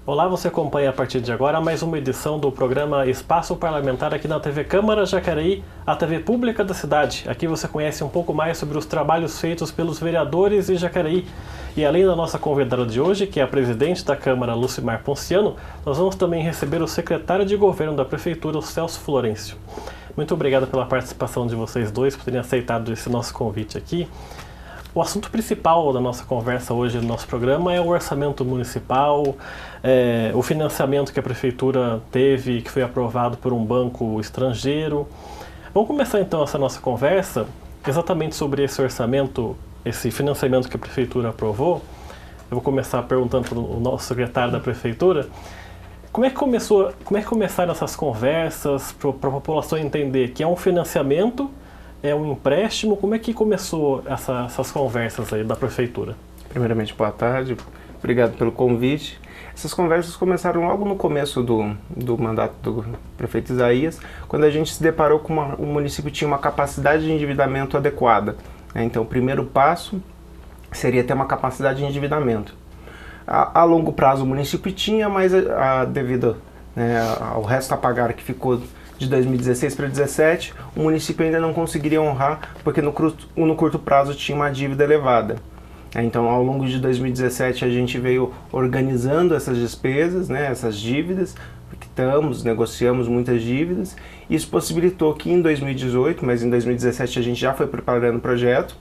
Olá, você acompanha a partir de agora mais uma edição do programa Espaço Parlamentar aqui na TV Câmara Jacareí, a TV pública da cidade. Aqui você conhece um pouco mais sobre os trabalhos feitos pelos vereadores de Jacareí. E além da nossa convidada de hoje, que é a presidente da Câmara, Lucimar Ponciano, nós vamos também receber o secretário de Governo da Prefeitura, o Celso Florencio. Muito obrigado pela participação de vocês dois, por terem aceitado esse nosso convite aqui. O assunto principal da nossa conversa hoje no nosso programa é o orçamento municipal, o financiamento que a Prefeitura teve, que foi aprovado por um banco estrangeiro. Vamos começar então essa nossa conversa exatamente sobre esse orçamento, esse financiamento que a Prefeitura aprovou. Eu vou começar perguntando para o nosso secretário da Prefeitura. Como é que começaram essas conversas para a população entender que é um financiamento, é um empréstimo? Como é que começou essas conversas aí da Prefeitura? Primeiramente, boa tarde. Obrigado pelo convite. Essas conversas começaram logo no começo do mandato do prefeito Isaías, quando a gente se deparou com o município tinha uma capacidade de endividamento adequada. Então, o primeiro passo seria ter uma capacidade de endividamento. A longo prazo o município tinha, mas devido ao resto a pagar que ficou de 2016 para 2017, o município ainda não conseguiria honrar, porque no curto prazo tinha uma dívida elevada. Então, ao longo de 2017, a gente veio organizando essas despesas, essas dívidas, negociamos muitas dívidas. Isso possibilitou que em 2018, mas em 2017 a gente já foi preparando o projeto,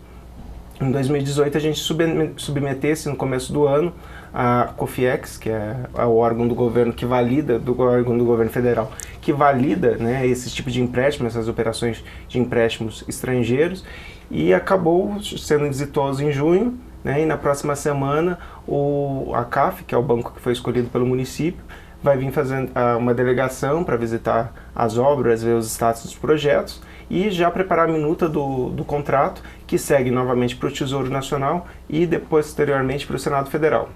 em 2018 a gente submetesse no começo do ano a COFIEX, que é o órgão do governo que valida, do órgão do governo federal, que valida esse tipo de empréstimo, essas operações de empréstimos estrangeiros, e acabou sendo exitoso em junho, e na próxima semana a CAF, que é o banco que foi escolhido pelo município, vai vir fazendo uma delegação para visitar as obras, ver os status dos projetos e já preparar a minuta do contrato, que segue novamente para o Tesouro Nacional e depois, posteriormente, para o Senado Federal.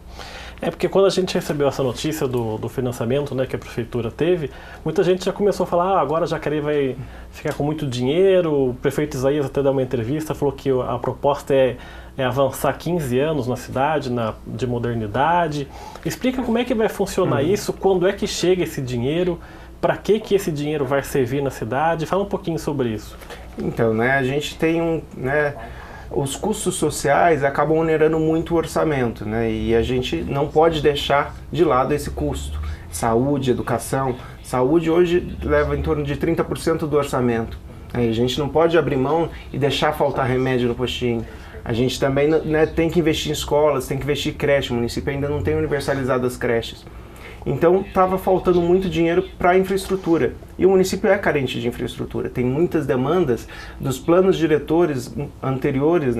Porque quando a gente recebeu essa notícia do financiamento que a Prefeitura teve, muita gente já começou a falar, agora Jacareí vai ficar com muito dinheiro. O prefeito Isaías até deu uma entrevista, falou que a proposta é avançar 15 anos na cidade, de modernidade. Explica como é que vai funcionar isso, quando é que chega esse dinheiro, para que esse dinheiro vai servir na cidade? Fala um pouquinho sobre isso. Então, a gente tem os custos sociais acabam onerando muito o orçamento, e a gente não pode deixar de lado esse custo. Saúde, educação. Saúde hoje leva em torno de 30% do orçamento. A gente não pode abrir mão e deixar faltar remédio no postinho. A gente também tem que investir em escolas, tem que investir em creche. O município ainda não tem universalizado as creches. Então, estava faltando muito dinheiro para a infraestrutura. E o município é carente de infraestrutura. Tem muitas demandas dos planos diretores anteriores,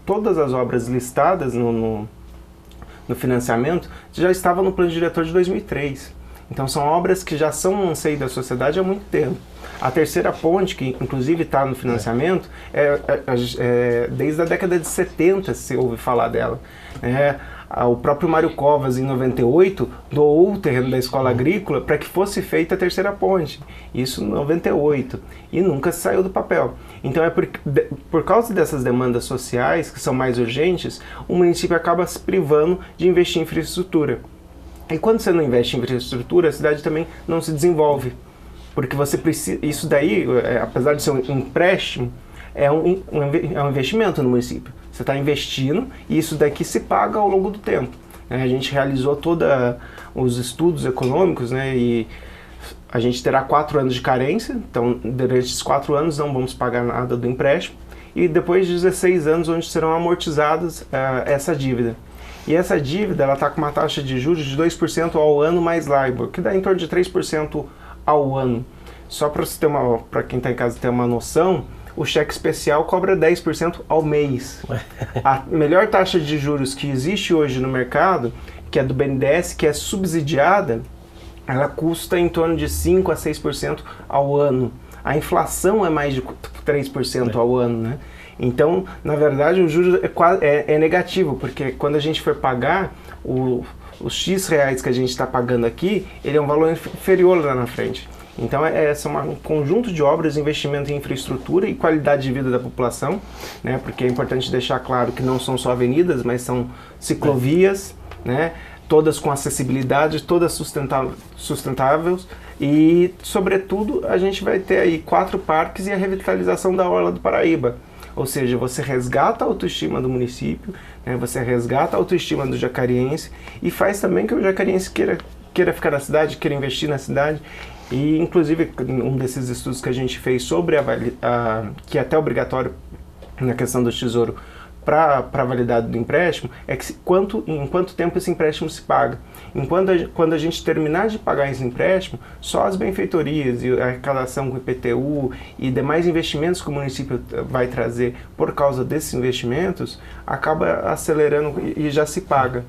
todas as obras listadas no financiamento já estavam no plano diretor de 2003. Então, são obras que já são um anseio da sociedade há muito tempo. A terceira ponte, que inclusive está no financiamento, desde a década de 70 se ouve falar dela. O próprio Mário Covas, em 98, doou o terreno da escola agrícola para que fosse feita a terceira ponte. Isso em 98. E nunca saiu do papel. Então, por causa dessas demandas sociais, que são mais urgentes, o município acaba se privando de investir em infraestrutura. E quando você não investe em infraestrutura, a cidade também não se desenvolve. Porque você precisa. Isso daí, apesar de ser um empréstimo, é um investimento no município. Você está investindo e isso daqui se paga ao longo do tempo. A gente realizou todos os estudos econômicos, e a gente terá 4 anos de carência. Então, durante esses 4 anos não vamos pagar nada do empréstimo. E depois de 16 anos, onde serão amortizadas essa dívida. E essa dívida está com uma taxa de juros de 2% ao ano mais LIBOR, que dá em torno de 3% ao ano. Só para quem está em casa ter uma noção, o cheque especial cobra 10% ao mês. A melhor taxa de juros que existe hoje no mercado, que é do BNDES, que é subsidiada, ela custa em torno de 5% a 6% ao ano. A inflação é mais de 3% ao ano, Então, na verdade, o juros é negativo, porque quando a gente for pagar, os X reais que a gente está pagando aqui, ele é um valor inferior lá na frente. Então, são um conjunto de obras, investimento em infraestrutura e qualidade de vida da população, porque é importante deixar claro que não são só avenidas, mas são ciclovias, todas com acessibilidade, todas sustentáveis e, sobretudo, a gente vai ter aí 4 parques e a revitalização da Orla do Paraíba. Ou seja, você resgata a autoestima do município, né, você resgata a autoestima do jacariense e faz também que o jacariense queira ficar na cidade, queira investir na cidade. E, inclusive, um desses estudos que a gente fez sobre que é até obrigatório na questão do Tesouro para a validade do empréstimo, é que em quanto tempo esse empréstimo se paga. Quando a gente terminar de pagar esse empréstimo, só as benfeitorias e a arrecadação com o IPTU e demais investimentos que o município vai trazer por causa desses investimentos, acaba acelerando e já se paga.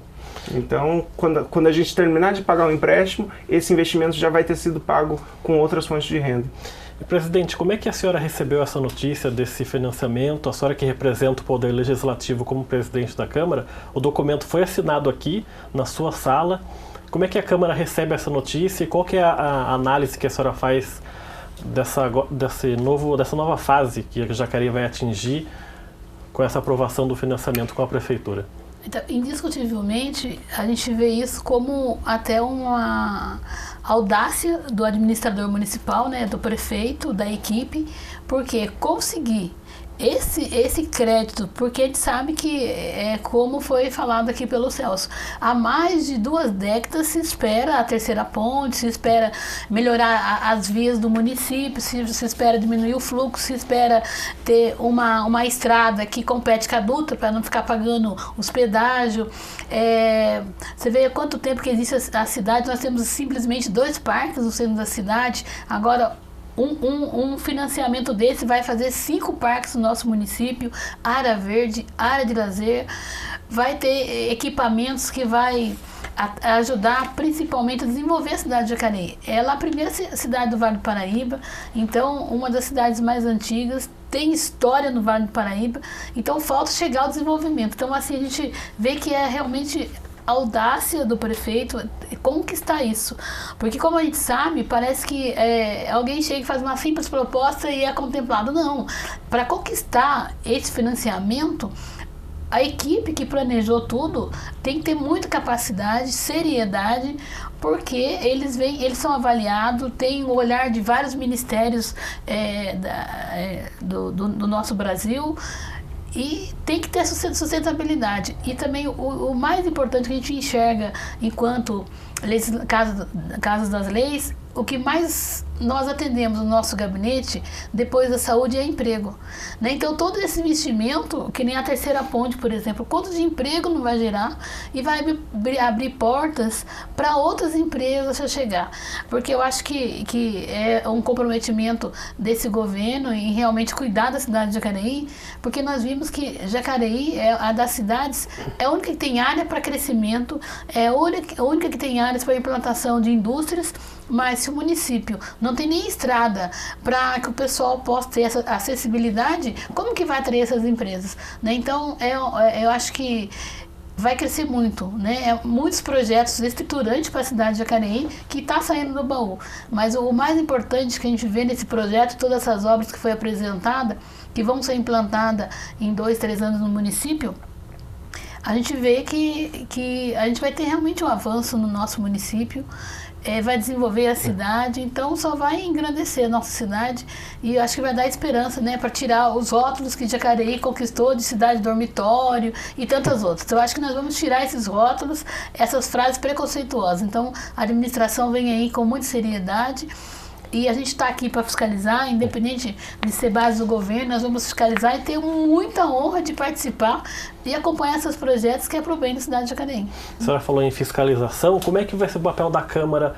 Então, quando a gente terminar de pagar o empréstimo, esse investimento já vai ter sido pago com outras fontes de renda. Presidente, como é que a senhora recebeu essa notícia desse financiamento? A senhora que representa o Poder Legislativo como presidente da Câmara, o documento foi assinado aqui na sua sala. Como é que a Câmara recebe essa notícia e qual que é a análise que a senhora faz dessa nova fase que a Jacareí vai atingir com essa aprovação do financiamento com a Prefeitura? Então, indiscutivelmente, a gente vê isso como até uma audácia do administrador municipal, né, do prefeito, da equipe, porque conseguir esse crédito, porque a gente sabe que, como foi falado aqui pelo Celso, há mais de 2 décadas se espera a terceira ponte, se espera melhorar as vias do município, se espera diminuir o fluxo, se espera ter uma estrada que compete com a Dutra para não ficar pagando os pedágios. Você vê há quanto tempo que existe a cidade, nós temos simplesmente 2 parques no centro da cidade, agora um financiamento desse vai fazer 5 parques no nosso município, área verde, área de lazer, vai ter equipamentos que vai ajudar principalmente a desenvolver a cidade de Jacareí. Ela é a primeira cidade do Vale do Paraíba, então uma das cidades mais antigas, tem história no Vale do Paraíba, então falta chegar ao desenvolvimento. Então assim, a gente vê que é realmente audácia do prefeito conquistar isso, porque como a gente sabe, parece que alguém chega e faz uma simples proposta e é contemplado. Não, para conquistar esse financiamento, a equipe que planejou tudo tem que ter muita capacidade, seriedade, porque eles são avaliados, tem o olhar de vários ministérios do nosso Brasil. E tem que ter sustentabilidade. E também o mais importante que a gente enxerga enquanto casas das leis, o que mais nós atendemos no nosso gabinete, depois da saúde, é emprego. Né? Então, todo esse investimento, que nem a terceira ponte, por exemplo, quanto de emprego não vai gerar e vai abrir portas para outras empresas a chegar. Porque eu acho que é um comprometimento desse governo em realmente cuidar da cidade de Jacareí, porque nós vimos que Jacareí é a das cidades, é a única que tem área para crescimento, é a única que tem áreas para implantação de indústrias, mas se o município não tem nem estrada para que o pessoal possa ter essa acessibilidade, como que vai atrair essas empresas? Né? Então, eu acho que vai crescer muito, né? Muitos projetos estruturantes para a cidade de Jacareí que está saindo do baú. Mas o mais importante que a gente vê nesse projeto, todas essas obras que foi apresentada, que vão ser implantadas em 2, 3 anos no município, a gente vê que a gente vai ter realmente um avanço no nosso município, vai desenvolver a cidade, então só vai engrandecer a nossa cidade e acho que vai dar esperança, né, para tirar os rótulos que Jacareí conquistou de cidade dormitório e tantas outras. Então, eu acho que nós vamos tirar esses rótulos, essas frases preconceituosas. Então, a administração vem aí com muita seriedade. E a gente está aqui para fiscalizar, independente de ser base do governo, nós vamos fiscalizar e ter muita honra de participar e acompanhar esses projetos que é para o bem da cidade de Jacareí. A senhora falou em fiscalização, como é que vai ser o papel da Câmara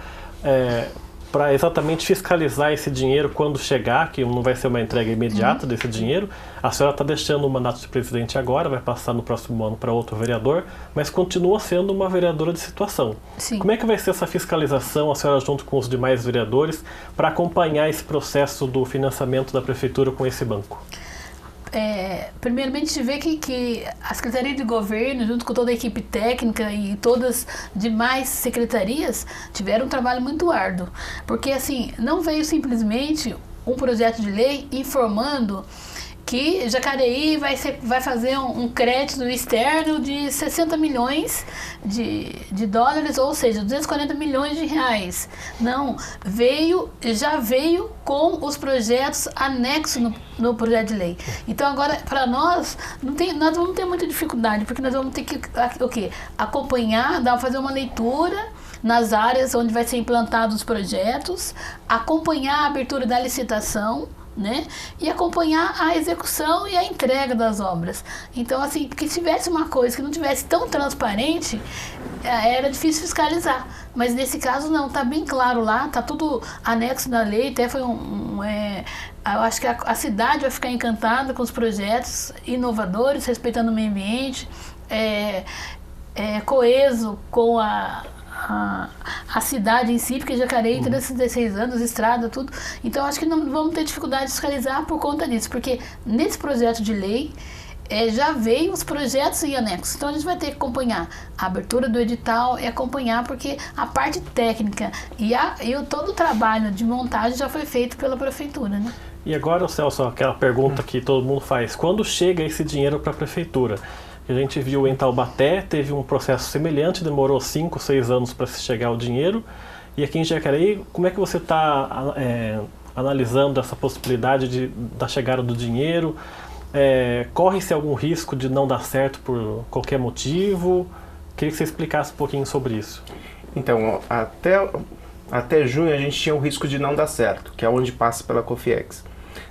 para exatamente fiscalizar esse dinheiro quando chegar, que não vai ser uma entrega imediata desse dinheiro? A senhora está deixando o mandato de presidente agora, vai passar no próximo ano para outro vereador, mas continua sendo uma vereadora de situação. Sim. Como é que vai ser essa fiscalização, a senhora junto com os demais vereadores, para acompanhar esse processo do financiamento da prefeitura com esse banco? Primeiramente, a gente vê que a Secretaria de Governo, junto com toda a equipe técnica e todas as demais secretarias, tiveram um trabalho muito árduo. Porque, assim, não veio simplesmente um projeto de lei informando que Jacareí vai fazer um crédito externo de 60 milhões de dólares, ou seja, 240 milhões de reais. Não, já veio com os projetos anexos no projeto de lei. Então agora, para nós vamos ter muita dificuldade, porque nós vamos ter que acompanhar, fazer uma leitura nas áreas onde vai ser implantados os projetos, acompanhar a abertura da licitação, né? E acompanhar a execução e a entrega das obras. Então, assim, que tivesse uma coisa que não tivesse tão transparente, era difícil fiscalizar. Mas nesse caso não, está bem claro lá, está tudo anexo na lei, até foi eu acho que a cidade vai ficar encantada com os projetos inovadores, respeitando o meio ambiente, coeso com a cidade em si, porque Jacareí tem esses 16 anos, estrada, tudo. Então, acho que não vamos ter dificuldade de fiscalizar por conta disso, porque nesse projeto de lei já veio os projetos e anexos. Então, a gente vai ter que acompanhar a abertura do edital e acompanhar, porque a parte técnica e todo o trabalho de montagem já foi feito pela prefeitura, né? E agora, Celso, aquela pergunta que todo mundo faz: quando chega esse dinheiro para a prefeitura? A gente viu em Taubaté, teve um processo semelhante, demorou 5, 6 anos para se chegar o dinheiro. E aqui em Jacareí, como é que você está analisando essa possibilidade da chegada do dinheiro? Corre-se algum risco de não dar certo por qualquer motivo? Queria que você explicasse um pouquinho sobre isso. Então, até junho a gente tinha o risco de não dar certo, que é onde passa pela COFIEX.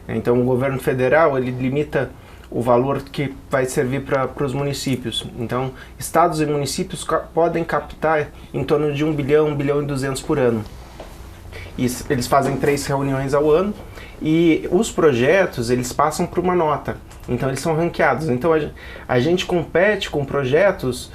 Então, o governo federal, ele limita o valor que vai servir para os municípios. Então, estados e municípios podem captar em torno de 1 bilhão, 1 bilhão e 200 por ano. E eles fazem 3 reuniões ao ano e os projetos, eles passam por uma nota. Então, eles são ranqueados. Então, a gente compete com projetos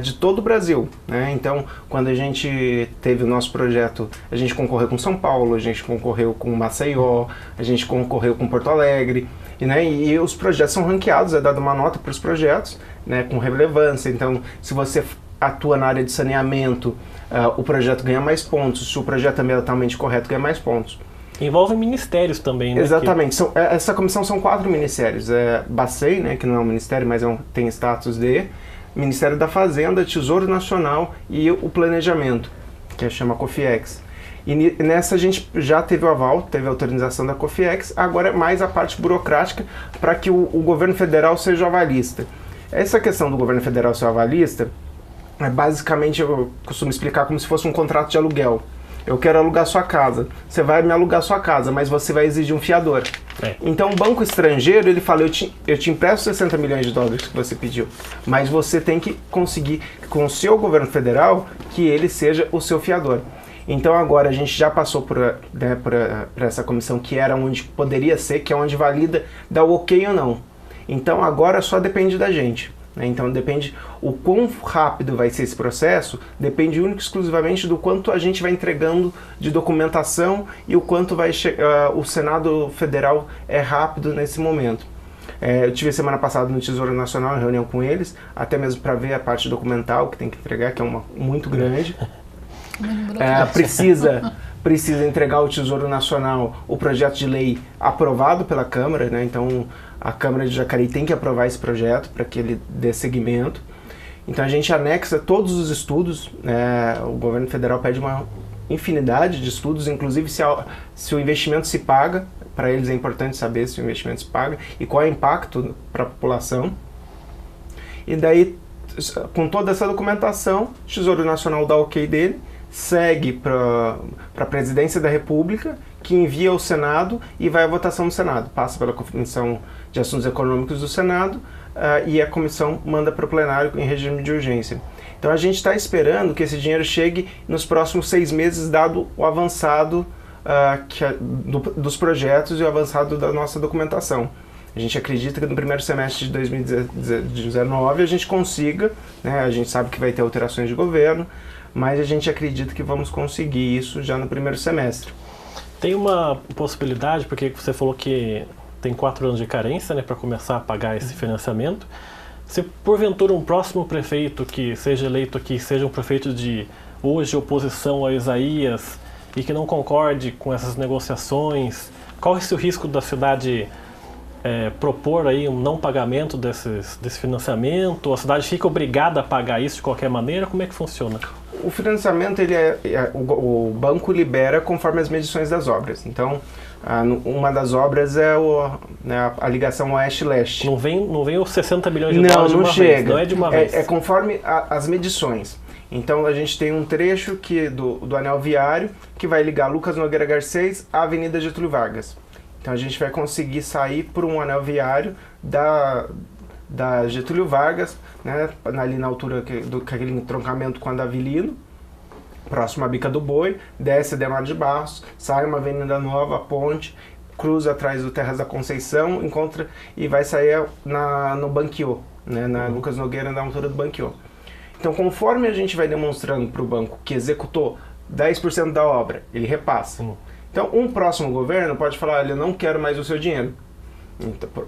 de todo o Brasil, né? Então, quando a gente teve o nosso projeto, a gente concorreu com São Paulo, a gente concorreu com Maceió, a gente concorreu com Porto Alegre. E os projetos são ranqueados, é dada uma nota para os projetos, né, com relevância. Então, se você atua na área de saneamento, o projeto ganha mais pontos. Se o projeto é ambientalmente correto, ganha mais pontos. Envolve ministérios também, né? Exatamente. Essa comissão são 4 ministérios. BACEI, né, que não é um ministério, mas tem status de Ministério da Fazenda, Tesouro Nacional e o Planejamento, que chama COFIEX. E nessa a gente já teve o aval, teve a autorização da COFIEX, agora é mais a parte burocrática para que o governo federal seja avalista. Essa questão do governo federal ser avalista, basicamente eu costumo explicar como se fosse um contrato de aluguel. Eu quero alugar sua casa, você vai me alugar sua casa, mas você vai exigir um fiador. Então o banco estrangeiro, ele fala, eu te empresto 60 milhões de dólares que você pediu, mas você tem que conseguir com o seu governo federal que ele seja o seu fiador. Então agora a gente já passou por essa comissão que era onde poderia ser, que é onde valida, dá o ok ou não. Então agora só depende da gente. Né? Então depende o quão rápido vai ser esse processo, depende único e exclusivamente do quanto a gente vai entregando de documentação e o quanto o Senado Federal é rápido nesse momento. Eu tive semana passada no Tesouro Nacional, em reunião com eles, até mesmo para ver a parte documental que tem que entregar, que é muito grande. Precisa entregar ao Tesouro Nacional o projeto de lei aprovado pela Câmara, né? Então a Câmara de Jacareí tem que aprovar esse projeto para que ele dê seguimento. Então a gente anexa todos os estudos, o governo federal pede uma infinidade de estudos, inclusive se o investimento se paga, para eles é importante saber se o investimento se paga e qual é o impacto para a população. E daí, com toda essa documentação, o Tesouro Nacional dá o ok dele, segue para a Presidência da República, que envia ao Senado e vai à votação no Senado. Passa pela Comissão de Assuntos Econômicos do Senado e a comissão manda para o plenário em regime de urgência. Então a gente está esperando que esse dinheiro chegue nos próximos 6 meses, dado o avançado dos projetos e o avançado da nossa documentação. A gente acredita que no primeiro semestre de 2019 a gente consiga, né, a gente sabe que vai ter alterações de governo, mas a gente acredita que vamos conseguir isso já no primeiro semestre. Tem uma possibilidade, porque você falou que tem 4 anos de carência, né, para começar a pagar esse financiamento. Se porventura um próximo prefeito que seja eleito aqui seja um prefeito de hoje oposição a Isaías e que não concorde com essas negociações, corre-se o risco da cidade propor aí um não pagamento desse financiamento? Ou a cidade fica obrigada a pagar isso de qualquer maneira? Como é que funciona? O financiamento, o banco libera conforme as medições das obras. Então, uma das obras é a ligação oeste-leste. Não vem os 60 milhões de dólares de uma vez, não é de uma vez. É conforme as medições. Então, a gente tem um trecho do anel viário que vai ligar Lucas Nogueira Garcês à Avenida Getúlio Vargas. Então, a gente vai conseguir sair por um anel viário da Getúlio Vargas, né, ali na altura daquele entroncamento com a Davilino, próximo à Bica do Boi, desce a Demar de Barros, sai uma avenida nova, a ponte, cruza atrás do Terras da Conceição, encontra e vai sair no Banquiô, né, na Lucas Nogueira, na altura do Banquiô. Então, conforme a gente vai demonstrando para o banco que executou 10% da obra, ele repassa. Então, um próximo governo pode falar, olha, eu não quero mais o seu dinheiro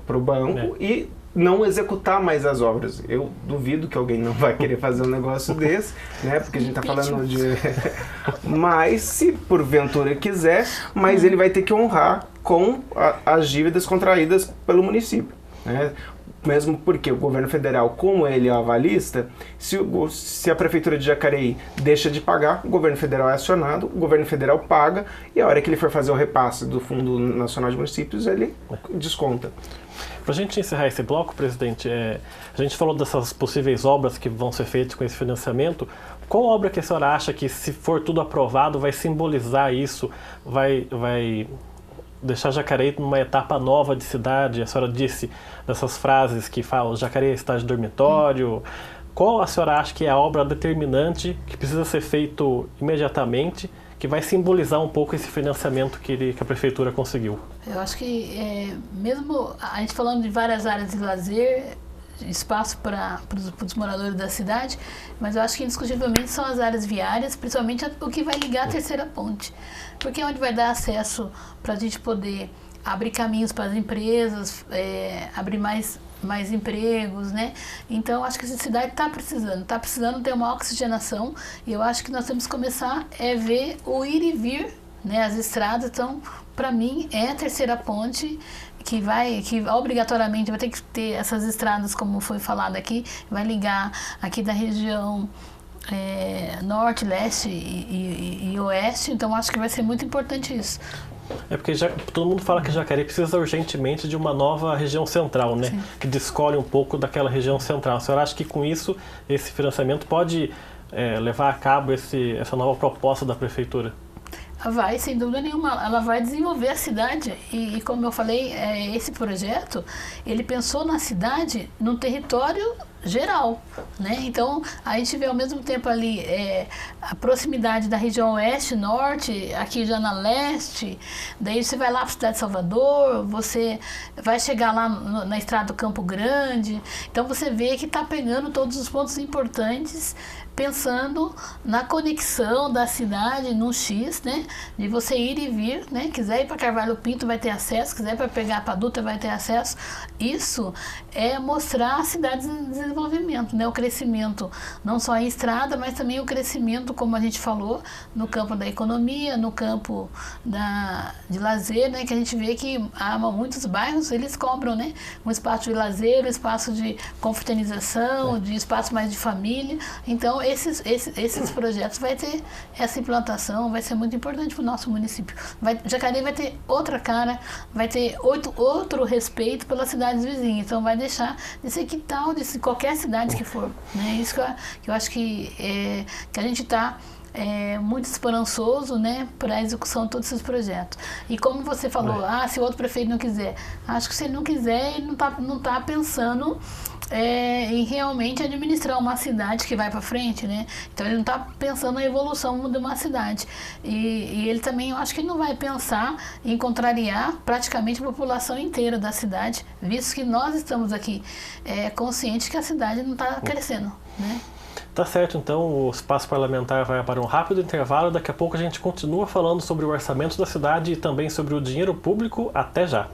para o banco e não executar mais as obras. Eu duvido que alguém não vai querer fazer um negócio desse, né? Porque a gente está falando de... Mas, se porventura quiser, mas ele vai ter que honrar com as dívidas contraídas pelo município, né? Mesmo porque o governo federal, como ele é avalista, se a prefeitura de Jacareí deixa de pagar, o governo federal é acionado, o governo federal paga, e a hora que ele for fazer o repasse do Fundo Nacional de Municípios, ele desconta. Para a gente encerrar esse bloco, presidente, a gente falou dessas possíveis obras que vão ser feitas com esse financiamento. Qual obra que a senhora acha que, se for tudo aprovado, vai simbolizar isso, vai deixar Jacareí numa etapa nova de cidade? A senhora disse dessas frases que falam Jacareí é cidade dormitório. Qual a senhora acha que é a obra determinante que precisa ser feito imediatamente, que vai simbolizar um pouco esse financiamento que a prefeitura conseguiu? Eu acho que, mesmo a gente falando de várias áreas de lazer, espaço para os moradores da cidade, mas eu acho que indiscutivelmente são as áreas viárias, principalmente o que vai ligar a terceira ponte, porque é onde vai dar acesso para a gente poder abrir caminhos para as empresas, abrir mais empregos, né? Então, acho que essa cidade está precisando ter uma oxigenação, e eu acho que nós temos que começar a ver o ir e vir, né? As estradas. Então, para mim, é a terceira ponte que obrigatoriamente vai ter que ter essas estradas, como foi falado aqui, vai ligar aqui da região norte, leste e oeste. Então, acho que vai ser muito importante isso. É porque todo mundo fala que Jacareí precisa urgentemente de uma nova região central, né? Sim. Que descolhe um pouco daquela região central. A senhora acha que com isso, esse financiamento pode levar a cabo essa nova proposta da prefeitura? Vai, sem dúvida nenhuma. Ela vai desenvolver a cidade e como eu falei, esse projeto, ele pensou na cidade num território geral, né? Então, a gente vê ao mesmo tempo ali a proximidade da região oeste, norte, aqui já na leste, daí você vai lá para a cidade de Salvador, você vai chegar lá na estrada do Campo Grande, então você vê que está pegando todos os pontos importantes, pensando na conexão da cidade no X, né? De você ir e vir, né? Quiser ir para Carvalho Pinto vai ter acesso, quiser para pegar para Dutra vai ter acesso. Isso é mostrar a cidade em desenvolvimento, né? O crescimento, não só em estrada, mas também o crescimento, como a gente falou, no campo da economia, no campo de lazer, né? Que a gente vê que há muitos bairros, eles cobram, né? Um espaço de lazer, um espaço de confraternização, de espaço mais de família. Então, esses projetos vai ter essa implantação, vai ser muito importante para o nosso município. Jacareí vai ter outra cara, vai ter outro respeito pelas cidades vizinhas, então vai deixar de ser quintal de qualquer cidade que for, né? Isso que eu acho que a gente está muito esperançoso, né, para a execução de todos esses projetos. E como você falou, se o outro prefeito não quiser, acho que se ele não quiser, ele não tá pensando em realmente administrar uma cidade que vai para frente, né? Então ele não está pensando na evolução de uma cidade. E ele também, eu acho que ele não vai pensar em contrariar praticamente a população inteira da cidade, visto que nós estamos aqui conscientes que a cidade não está crescendo, né? Tá certo, então o Espaço Parlamentar vai para um rápido intervalo. Daqui a pouco a gente continua falando sobre o orçamento da cidade e também sobre o dinheiro público. Até já!